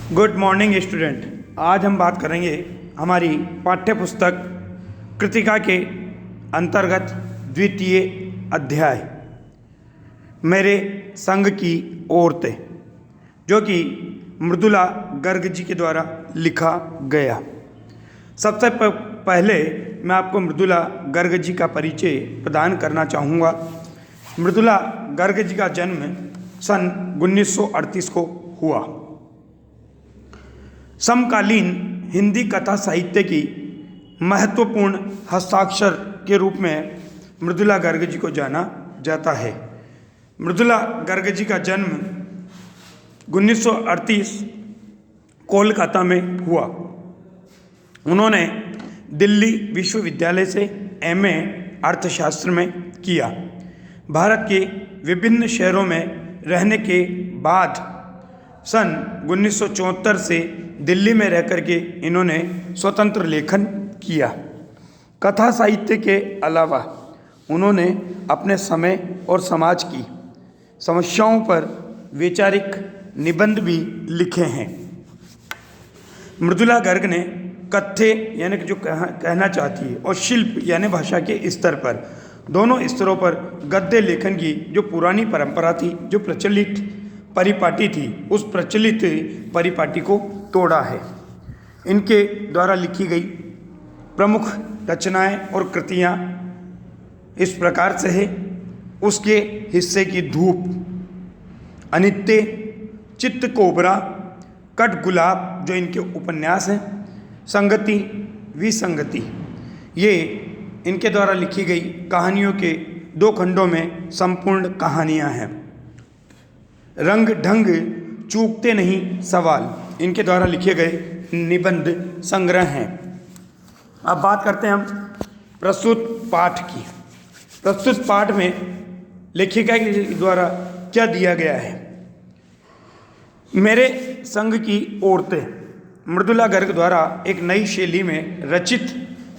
Good morning student. आज हम बात करेंगे हमारी पाठ्य पुस्तक कृतिका के अंतर्गत द्वितीय अध्याय मेरे संग की औरतें, जो कि मृदुला गर्ग जी के द्वारा लिखा गया। सबसे पहले मैं आपको मृदुला गर्ग जी का परिचय प्रदान करना चाहूँगा। मृदुला गर्ग जी का जन्म सन 1938 को हुआ। समकालीन हिंदी कथा साहित्य की महत्वपूर्ण हस्ताक्षर के रूप में मृदुला गर्ग जी को जाना जाता है। मृदुला गर्ग जी का जन्म 1938 कोलकाता में हुआ। उन्होंने दिल्ली विश्वविद्यालय से एमए अर्थशास्त्र में किया। भारत के विभिन्न शहरों में रहने के बाद सन 1974 से दिल्ली में रहकर के इन्होंने स्वतंत्र लेखन किया। कथा साहित्य के अलावा उन्होंने अपने समय और समाज की समस्याओं पर वैचारिक निबंध भी लिखे हैं। मृदुला गर्ग ने कथ्य यानी कि जो कहना चाहती है और शिल्प यानी भाषा के स्तर पर, दोनों स्तरों पर गद्य लेखन की जो पुरानी परंपरा थी, जो प्रचलित परिपाटी थी, उस प्रचलित परिपाटी को तोड़ा है। इनके द्वारा लिखी गई प्रमुख रचनाएं और कृतियां इस प्रकार से है। उसके हिस्से की धूप, अनित्य, चित्त कोबरा, कट गुलाब जो इनके उपन्यास हैं, संगति, विसंगति, ये इनके द्वारा लिखी गई कहानियों के 2 खंडों में संपूर्ण कहानियां हैं। रंग ढंग चूकते नहीं सवाल इनके द्वारा लिखे गए निबंध संग्रह हैं। अब बात करते हैं हम प्रस्तुत पाठ की। प्रस्तुत पाठ में लेखिका के द्वारा क्या दिया गया है। मेरे संग की औरतें मृदुला गर्ग द्वारा एक नई शैली में रचित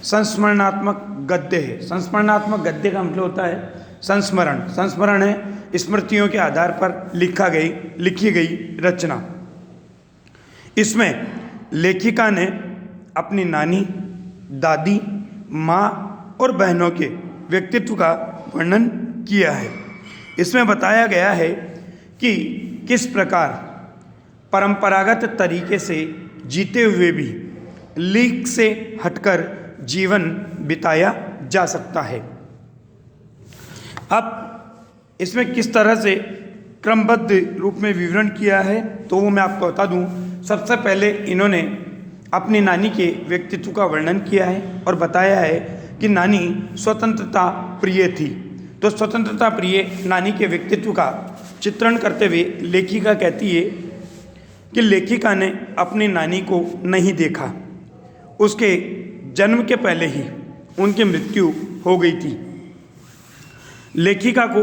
संस्मरणात्मक गद्य है। संस्मरणात्मक गद्य का मतलब होता है संस्मरण। संस्मरण है स्मृतियों के आधार पर लिखी गई रचना। इसमें लेखिका ने अपनी नानी, दादी, माँ और बहनों के व्यक्तित्व का वर्णन किया है। इसमें बताया गया है कि किस प्रकार परंपरागत तरीके से जीते हुए भी लीक से हटकर जीवन बिताया जा सकता है। अब इसमें किस तरह से क्रमबद्ध रूप में विवरण किया है तो वो मैं आपको बता दूं। सबसे पहले इन्होंने अपनी नानी के व्यक्तित्व का वर्णन किया है और बताया है कि नानी स्वतंत्रता प्रिय थी। तो स्वतंत्रता प्रिय नानी के व्यक्तित्व का चित्रण करते हुए लेखिका कहती है कि लेखिका ने अपनी नानी को नहीं देखा। उसके जन्म के पहले ही उनकी मृत्यु हो गई थी। लेखिका को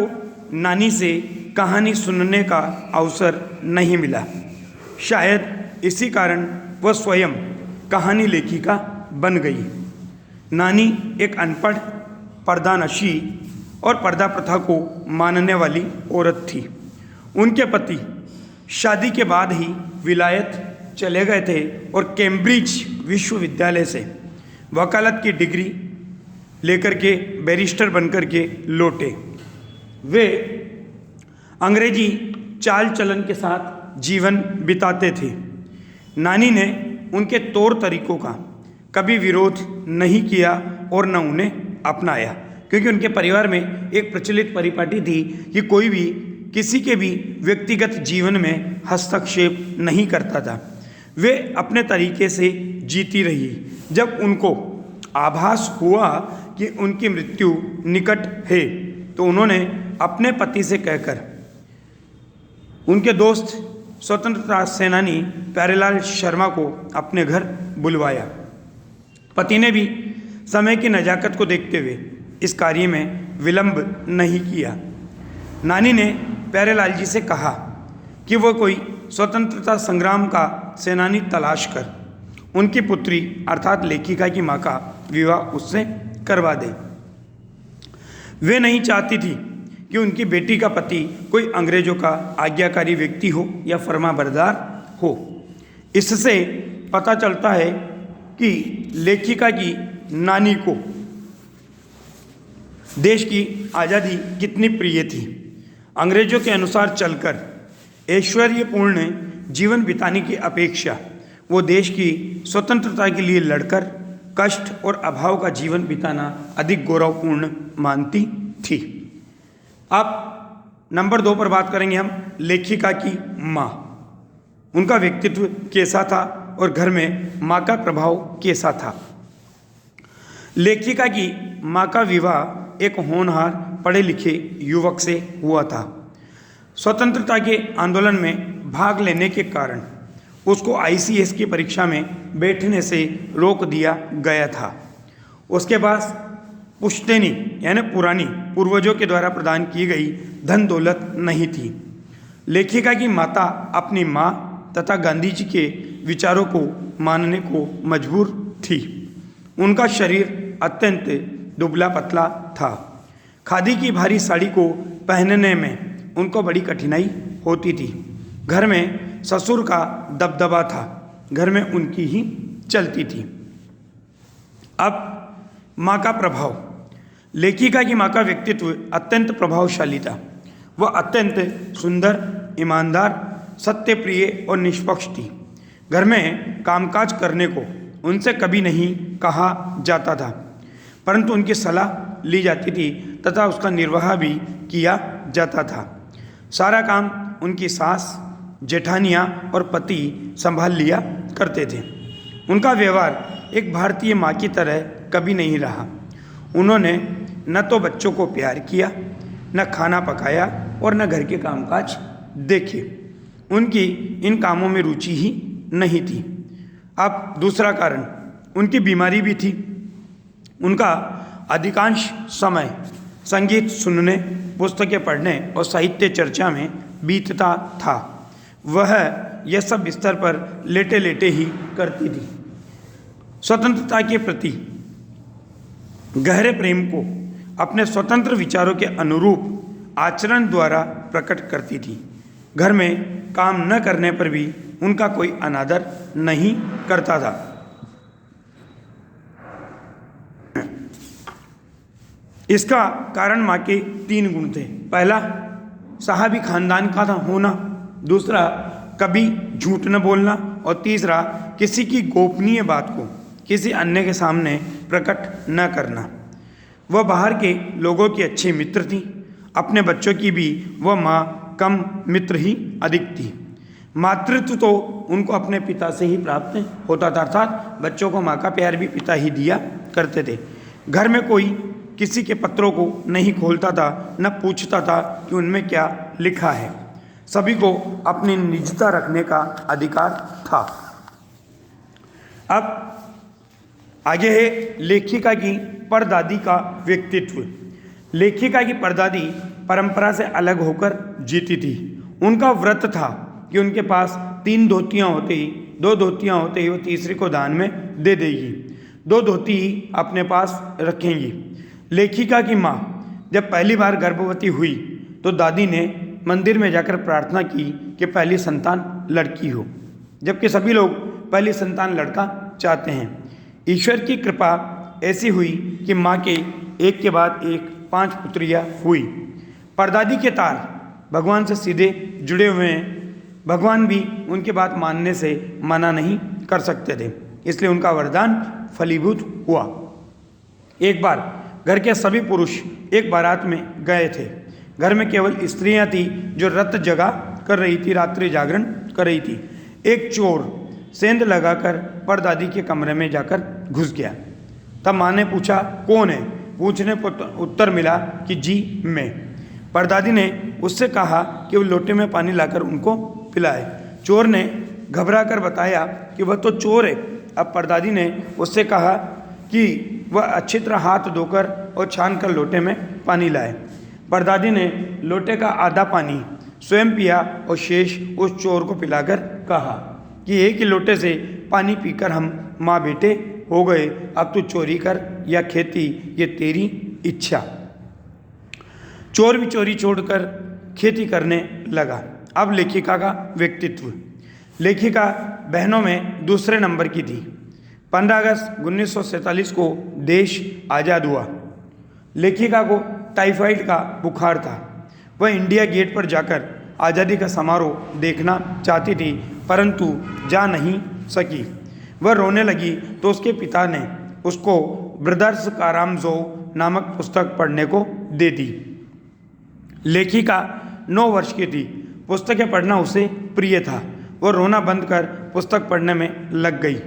नानी से कहानी सुनने का अवसर नहीं मिला। शायद इसी कारण वह स्वयं कहानी लेखिका बन गई। नानी एक अनपढ़, पर्दानशी और पर्दा प्रथा को मानने वाली औरत थी। उनके पति शादी के बाद ही विलायत चले गए थे और कैम्ब्रिज विश्वविद्यालय से वकालत की डिग्री लेकर के बैरिस्टर बनकर के लौटे। वे अंग्रेजी चाल चलन के साथ जीवन बिताते थे। नानी ने उनके तौर तरीकों का कभी विरोध नहीं किया और न उन्हें अपनाया, क्योंकि उनके परिवार में एक प्रचलित परिपाटी थी कि कोई भी किसी के भी व्यक्तिगत जीवन में हस्तक्षेप नहीं करता था। वे अपने तरीके से जीती रही। जब उनको आभास हुआ कि उनकी मृत्यु निकट है तो उन्होंने अपने पति से कहकर उनके दोस्त स्वतंत्रता सेनानी प्यारेलाल शर्मा को अपने घर बुलवाया। पति ने भी समय की नज़ाकत को देखते हुए इस कार्य में विलंब नहीं किया। नानी ने प्यारेलाल जी से कहा कि वह कोई स्वतंत्रता संग्राम का सेनानी तलाश कर उनकी पुत्री अर्थात लेखिका की माँ का विवाह उससे करवा दे। वे नहीं चाहती थी कि उनकी बेटी का पति कोई अंग्रेजों का आज्ञाकारी व्यक्ति हो या फरमाबरदार हो। इससे पता चलता है कि लेखिका की नानी को देश की आज़ादी कितनी प्रिय थी। अंग्रेजों के अनुसार चलकर ऐश्वर्यपूर्ण जीवन बिताने की अपेक्षा वो देश की स्वतंत्रता के लिए लड़कर कष्ट और अभाव का जीवन बिताना अधिक गौरवपूर्ण मानती थी। अब नंबर 2 पर बात करेंगे हम लेखिका की माँ। उनका व्यक्तित्व कैसा था और घर में माँ का प्रभाव कैसा था। लेखिका की माँ का विवाह एक होनहार पढ़े लिखे युवक से हुआ था। स्वतंत्रता के आंदोलन में भाग लेने के कारण उसको ICS की परीक्षा में बैठने से रोक दिया गया था। उसके पास पुश्तैनी यानी पुरानी पूर्वजों के द्वारा प्रदान की गई धन दौलत नहीं थी। लेखिका की माता अपनी माँ तथा गांधी जी के विचारों को मानने को मजबूर थी। उनका शरीर अत्यंत दुबला पतला था। खादी की भारी साड़ी को पहनने में उनको बड़ी कठिनाई होती थी। घर में ससुर का दबदबा था, घर में उनकी ही चलती थी। अब माँ का प्रभाव। लेखिका की माँ का व्यक्तित्व अत्यंत प्रभावशाली था। वह अत्यंत सुंदर, ईमानदार, सत्यप्रिय और निष्पक्ष थी। घर में कामकाज करने को उनसे कभी नहीं कहा जाता था, परंतु उनकी सलाह ली जाती थी तथा उसका निर्वाह भी किया जाता था। सारा काम उनकी सास, जेठानियाँ और पति संभाल लिया करते थे। उनका व्यवहार एक भारतीय माँ की तरह कभी नहीं रहा। उन्होंने न तो बच्चों को प्यार किया, न खाना पकाया और न घर के कामकाज देखे। उनकी इन कामों में रुचि ही नहीं थी। अब दूसरा कारण, उनकी बीमारी भी थी। उनका अधिकांश समय संगीत सुनने, पुस्तकें पढ़ने और साहित्य चर्चा में बीतता था। वह यह सब बिस्तर पर लेटे लेटे ही करती थी। स्वतंत्रता के प्रति गहरे प्रेम को अपने स्वतंत्र विचारों के अनुरूप आचरण द्वारा प्रकट करती थी। घर में काम न करने पर भी उनका कोई अनादर नहीं करता था। इसका कारण माँ के 3 गुण थे। पहला, साहबी खानदान का होना। दूसरा, कभी झूठ न बोलना। और तीसरा, किसी की गोपनीय बात को किसी अन्य के सामने प्रकट न करना। वह बाहर के लोगों की अच्छी मित्र थी। अपने बच्चों की भी वह माँ कम, मित्र ही अधिक थी। मातृत्व तो उनको अपने पिता से ही प्राप्त होता था, अर्थात बच्चों को माँ का प्यार भी पिता ही दिया करते थे। घर में कोई किसी के पत्रों को नहीं खोलता था, न पूछता था कि उनमें क्या लिखा है। सभी को अपनी निजता रखने का अधिकार था। अब आगे है लेखिका की परदादी का व्यक्तित्व। लेखिका की परदादी परंपरा से अलग होकर जीती थी। उनका व्रत था कि उनके पास 3 धोतियाँ होते ही, 2 धोतियाँ होते ही वो तीसरी को दान में दे देगी। 2 धोती ही अपने पास रखेंगी। लेखिका की माँ जब पहली बार गर्भवती हुई तो दादी ने मंदिर में जाकर प्रार्थना की कि पहली संतान लड़की हो, जबकि सभी लोग पहली संतान लड़का चाहते हैं। ईश्वर की कृपा ऐसी हुई कि माँ के एक के बाद एक 5 पुत्रियाँ हुई। परदादी के तार भगवान से सीधे जुड़े हुए हैं। भगवान भी उनकी बात मानने से मना नहीं कर सकते थे, इसलिए उनका वरदान फलीभूत हुआ। एक बार घर के सभी पुरुष एक बारात में गए थे। घर में केवल स्त्रियां थी जो रत जगा कर रही थी, रात्रि जागरण कर रही थी। एक चोर सेंध लगाकर परदादी के कमरे में जाकर घुस गया। तब माँ ने पूछा, कौन है? पूछने पर उत्तर मिला कि जी मैं। परदादी ने उससे कहा कि वो लोटे में पानी लाकर उनको पिलाए। चोर ने घबरा कर बताया कि वह तो चोर है। अब परदादी ने उससे कहा कि वह अच्छी तरह हाथ धोकर और छान कर लोटे में पानी लाए। परदादी ने लोटे का आधा पानी स्वयं पिया और शेष उस चोर को पिलाकर कहा कि एक ही लोटे से पानी पीकर हम माँ बेटे हो गए। अब तू चोरी कर या खेती, ये तेरी इच्छा। चोर भी चोरी छोड़कर खेती करने लगा। अब लेखिका का व्यक्तित्व। लेखिका बहनों में दूसरे नंबर की थी। 15 अगस्त 1947 को देश आज़ाद हुआ। लेखिका को टाइफाइड का बुखार था। वह इंडिया गेट पर जाकर आज़ादी का समारोह देखना चाहती थी, परंतु जा नहीं सकी। वह रोने लगी तो उसके पिता ने उसको ब्रदर्स कारामज़ोव नामक पुस्तक पढ़ने को दे दी। लेखिका 9 वर्ष की थी। पुस्तकें पढ़ना उसे प्रिय था। वह रोना बंद कर पुस्तक पढ़ने में लग गई।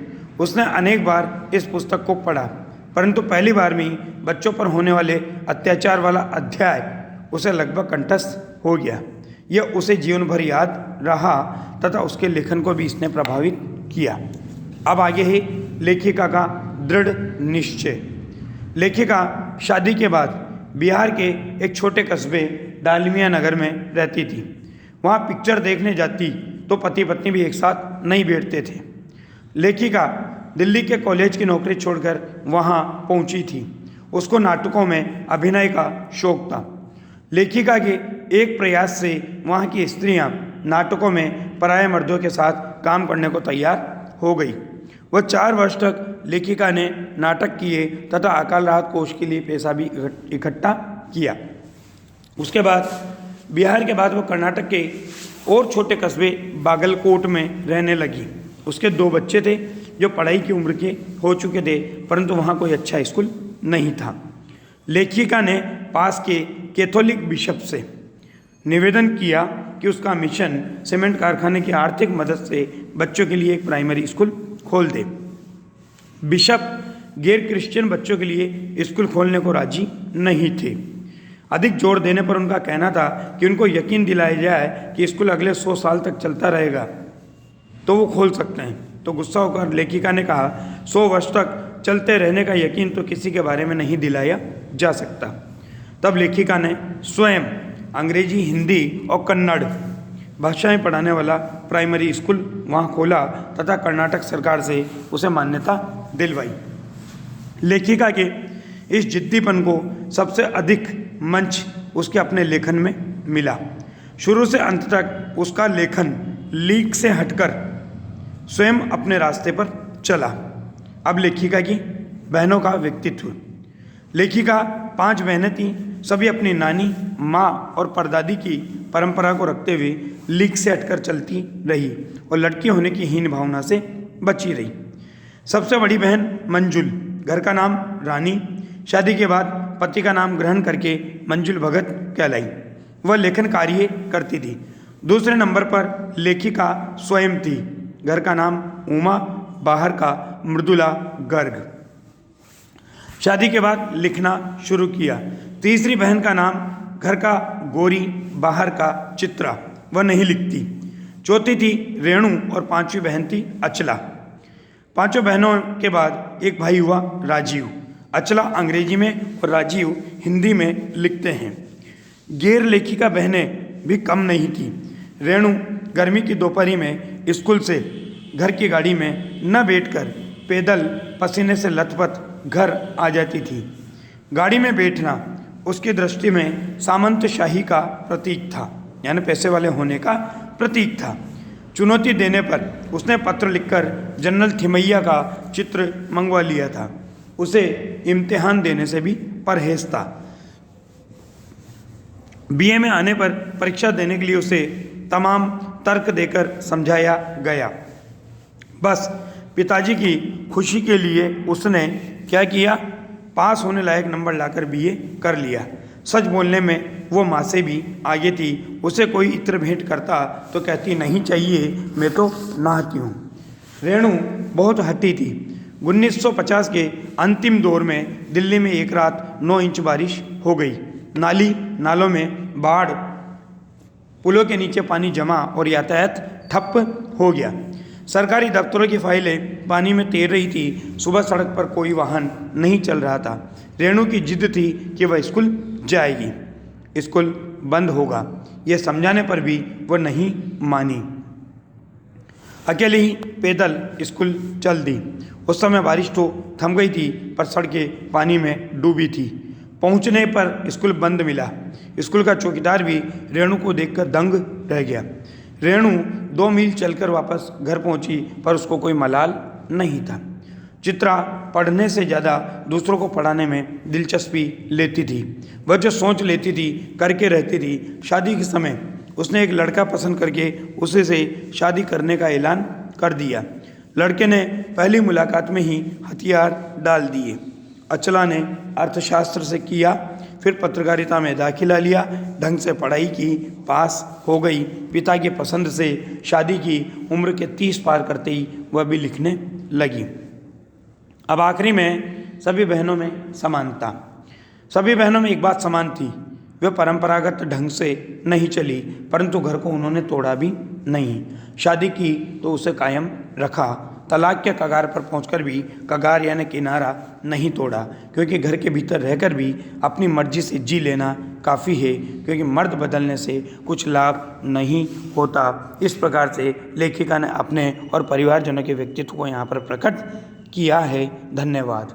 उसने अनेक बार इस पुस्तक को पढ़ा, परंतु पहली बार में ही बच्चों पर होने वाले अत्याचार वाला अध्याय उसे लगभग कंठस्थ हो गया। यह उसे जीवन भर याद रहा तथा उसके लेखन को भी इसने प्रभावित किया। अब आगे है लेखिका का दृढ़ निश्चय। लेखिका शादी के बाद बिहार के एक छोटे कस्बे डालमिया नगर में रहती थी। वहाँ पिक्चर देखने जाती तो पति पत्नी भी एक साथ नहीं बैठते थे। लेखिका दिल्ली के कॉलेज की नौकरी छोड़कर वहाँ पहुँची थी। उसको नाटकों में अभिनय का शौक था। लेखिका के एक प्रयास से वहाँ की स्त्रियाँ नाटकों में पराये मर्दों के साथ काम करने को तैयार हो गई। वह 4 वर्ष तक लेखिका ने नाटक किए तथा अकाल राहत कोष के लिए पैसा भी इकट्ठा किया। उसके बाद बिहार के बाद वो कर्नाटक के और छोटे कस्बे बागलकोट में रहने लगी। उसके 2 बच्चे थे जो पढ़ाई की उम्र के हो चुके थे, परंतु वहाँ कोई अच्छा स्कूल नहीं था। लेखिका ने पास के कैथोलिक बिशप से निवेदन किया कि उसका मिशन सीमेंट कारखाने की आर्थिक मदद से बच्चों के लिए एक प्राइमरी स्कूल खोल दे। बिशप गैर क्रिश्चियन बच्चों के लिए स्कूल खोलने को राजी नहीं थे। अधिक जोर देने पर उनका कहना था कि उनको यकीन दिलाया जाए कि स्कूल अगले 100 साल तक चलता रहेगा तो वो खोल सकते हैं। तो गुस्सा होकर लेखिका ने कहा, 100 वर्ष तक चलते रहने का यकीन तो किसी के बारे में नहीं दिलाया जा सकता। तब लेखिका ने स्वयं अंग्रेजी, हिंदी और कन्नड़ भाषाएं पढ़ाने वाला प्राइमरी स्कूल वहाँ खोला तथा कर्नाटक सरकार से उसे मान्यता दिलवाई। लेखिका के इस जिद्दीपन को सबसे अधिक मंच उसके अपने लेखन में मिला। शुरू से अंत तक उसका लेखन लीक से हटकर स्वयं अपने रास्ते पर चला। अब लेखिका की बहनों का व्यक्तित्व। लेखिका 5 बहनें थीं। सभी अपनी नानी, माँ और परदादी की परंपरा को रखते हुए लीक से हटकर चलती रही और लड़की होने की हीन भावना से बची रही। सबसे बड़ी बहन मंजुल, घर का नाम रानी, शादी के बाद पति का नाम ग्रहण करके मंजुल भगत कहलाई। वह लेखन कार्य करती थी। दूसरे नंबर पर लेखिका स्वयं थी। घर का नाम उमा, बाहर का मृदुला गर्ग। शादी के बाद लिखना शुरू किया। तीसरी बहन का नाम घर का गौरी, बाहर का चित्रा। वह नहीं लिखती। चौथी थी रेणु और 5वीं बहन थी अचला। 5 बहनों के बाद एक भाई हुआ राजीव। अचला अंग्रेजी में और राजीव हिंदी में लिखते हैं। गैर लेखिका बहनें भी कम नहीं थी। रेणु गर्मी की दोपहरी में स्कूल से घर की गाड़ी में न बैठकर पैदल पसीने से लथपथ घर आ जाती थी। गाड़ी में बैठना उसकी दृष्टि में सामंतशाही का प्रतीक था, यानी पैसे वाले होने का प्रतीक था। चुनौती देने पर उसने पत्र लिखकर जनरल थिमैया का चित्र मंगवा लिया था। उसे इम्तिहान देने से भी परहेज था। बीए में आने पर परीक्षा देने के लिए उसे तमाम तर्क देकर समझाया गया। बस पिताजी की खुशी के लिए उसने क्या किया, पास होने लायक नंबर लाकर बीए कर लिया। सच बोलने में वो माँ से भी आगे थी। उसे कोई इत्र भेंट करता तो कहती नहीं चाहिए, मैं तो नहाती हूँ। रेणु बहुत हट्टी थी। 1950 के अंतिम दौर में दिल्ली में एक रात 9 इंच बारिश हो गई। नाली नालों में बाढ़, पुलों के नीचे पानी जमा और यातायात ठप हो गया। सरकारी दफ्तरों की फाइलें पानी में तैर रही थी। सुबह सड़क पर कोई वाहन नहीं चल रहा था। रेणु की जिद थी कि वह स्कूल जाएगी। स्कूल बंद होगा, यह समझाने पर भी वह नहीं मानी। अकेले ही पैदल स्कूल चल दी। उस समय बारिश तो थम गई थी, पर सड़कें पानी में डूबी थी। पहुंचने पर स्कूल बंद मिला। स्कूल का चौकीदार भी रेणु को देखकर दंग रह गया। रेणु 2 मील चलकर वापस घर पहुंची, पर उसको कोई मलाल नहीं था। चित्रा पढ़ने से ज़्यादा दूसरों को पढ़ाने में दिलचस्पी लेती थी। वह जो सोच लेती थी करके रहती थी। शादी के समय उसने एक लड़का पसंद करके उसे से शादी करने का ऐलान कर दिया। लड़के ने पहली मुलाकात में ही हथियार डाल दिए। अचला ने अर्थशास्त्र से किया, फिर पत्रकारिता में दाखिला लिया, ढंग से पढ़ाई की, पास हो गई। पिता की पसंद से शादी की। उम्र के 30 पार करते ही वह भी लिखने लगी। अब आखिरी में सभी बहनों में समानता। सभी बहनों में एक बात समान थी, वे परंपरागत ढंग से नहीं चली, परंतु घर को उन्होंने तोड़ा भी नहीं। शादी की तो उसे कायम रखा। तलाक के कगार पर पहुंचकर भी कगार यानी किनारा नहीं तोड़ा, क्योंकि घर के भीतर रहकर भी अपनी मर्जी से जी लेना काफ़ी है, क्योंकि मर्द बदलने से कुछ लाभ नहीं होता। इस प्रकार से लेखिका ने अपने और परिवारजनों के व्यक्तित्व को यहाँ पर प्रकट किया है। धन्यवाद।